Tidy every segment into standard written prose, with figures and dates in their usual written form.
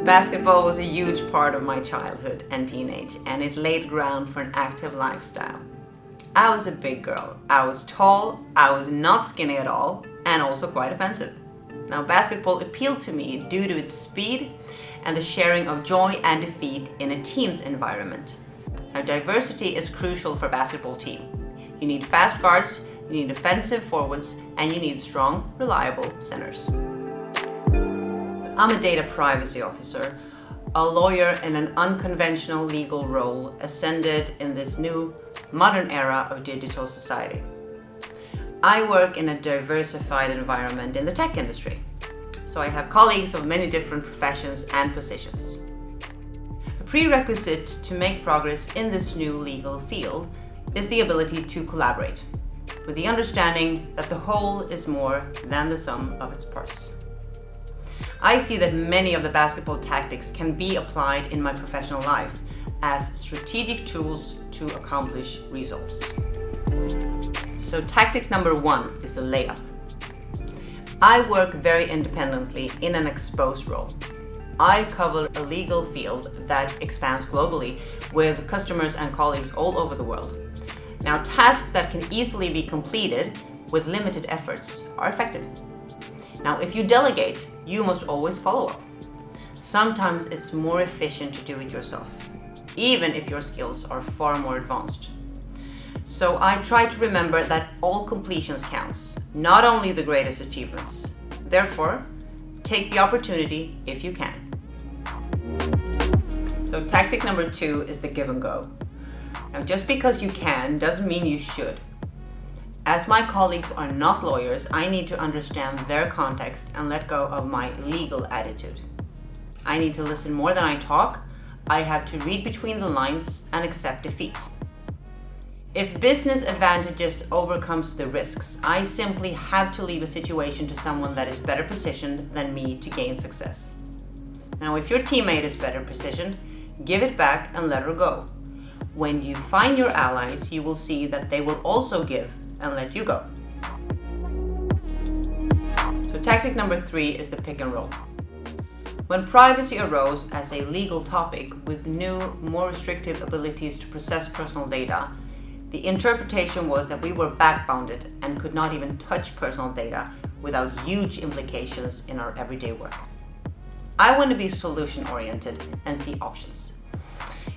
Basketball was a huge part of my childhood and teenage, and it laid ground for an active lifestyle. I was a big girl. I was tall, I was not skinny at all, and also quite offensive. Now, basketball appealed to me due to its speed and the sharing of joy and defeat in a team's environment. Now, diversity is crucial for a basketball team. You need fast guards, you need offensive forwards, and you need strong, reliable centers. I'm a data privacy officer, a lawyer in an unconventional legal role ascended in this new modern era of digital society. I work in a diversified environment in the tech industry, so I have colleagues of many different professions and positions. A prerequisite to make progress in this new legal field is the ability to collaborate, with the understanding that the whole is more than the sum of its parts. I see that many of the basketball tactics can be applied in my professional life as strategic tools to accomplish results. So tactic number 1 is the layup. I work very independently in an exposed role. I cover a legal field that expands globally with customers and colleagues all over the world. Now, tasks that can easily be completed with limited efforts are effective. Now, if you delegate, you must always follow up. Sometimes it's more efficient to do it yourself, even if your skills are far more advanced. So I try to remember that all completions counts, not only the greatest achievements. Therefore, take the opportunity if you can. So tactic number 2 is the give and go. Now, just because you can doesn't mean you should. As my colleagues are not lawyers, I need to understand their context and let go of my legal attitude. I need to listen more than I talk. I have to read between the lines and accept defeat. If business advantages overcomes the risks, I simply have to leave a situation to someone that is better positioned than me to gain success. Now, if your teammate is better positioned, give it back and let her go. When you find your allies, you will see that they will also give and let you go. So tactic number 3 is the pick and roll. When privacy arose as a legal topic with new, more restrictive abilities to process personal data, the interpretation was that we were backbounded and could not even touch personal data without huge implications in our everyday work. I want to be solution-oriented and see options.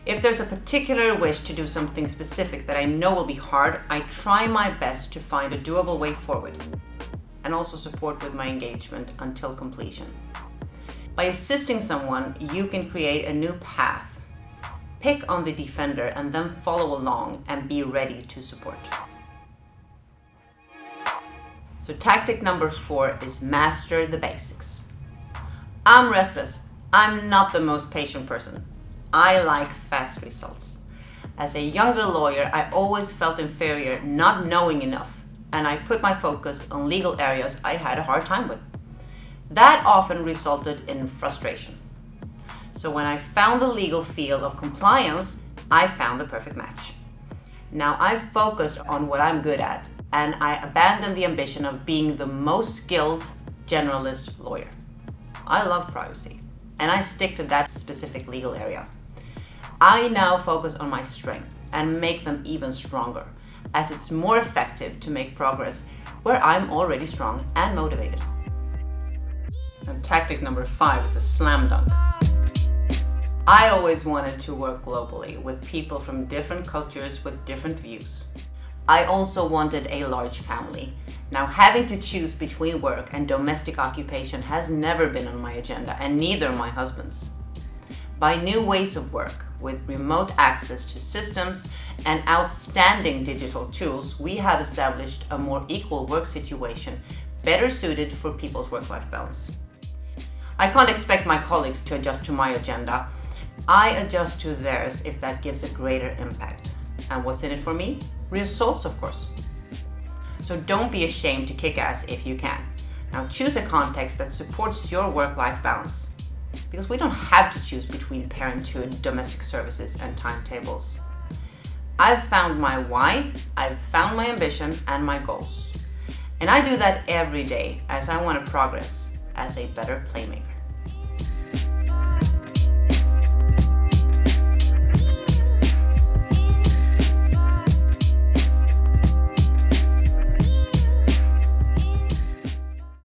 If there's a particular wish to do something specific that I know will be hard, I try my best to find a doable way forward and also support with my engagement until completion. By assisting someone, you can create a new path. Pick on the defender and then follow along and be ready to support. So tactic number 4 is master the basics. I'm restless. I'm not the most patient person. I like fast results. As a younger lawyer, I always felt inferior, not knowing enough, and I put my focus on legal areas I had a hard time with. That often resulted in frustration. So when I found the legal field of compliance, I found the perfect match. Now I've focused on what I'm good at, and I abandoned the ambition of being the most skilled generalist lawyer. I love privacy, and I stick to that specific legal area. I now focus on my strength and make them even stronger, as it's more effective to make progress where I'm already strong and motivated. And tactic number 5 is a slam dunk. I always wanted to work globally with people from different cultures with different views. I also wanted a large family. Now, having to choose between work and domestic occupation has never been on my agenda, and neither my husband's. By new ways of work, with remote access to systems and outstanding digital tools, we have established a more equal work situation, better suited for people's work-life balance. I can't expect my colleagues to adjust to my agenda. I adjust to theirs if that gives a greater impact. And what's in it for me? Results, of course. So don't be ashamed to kick ass if you can. Now choose a context that supports your work-life balance. Because we don't have to choose between parenthood, domestic services, and timetables. I've found my why, I've found my ambition and my goals. And I do that every day as I want to progress as a better playmaker.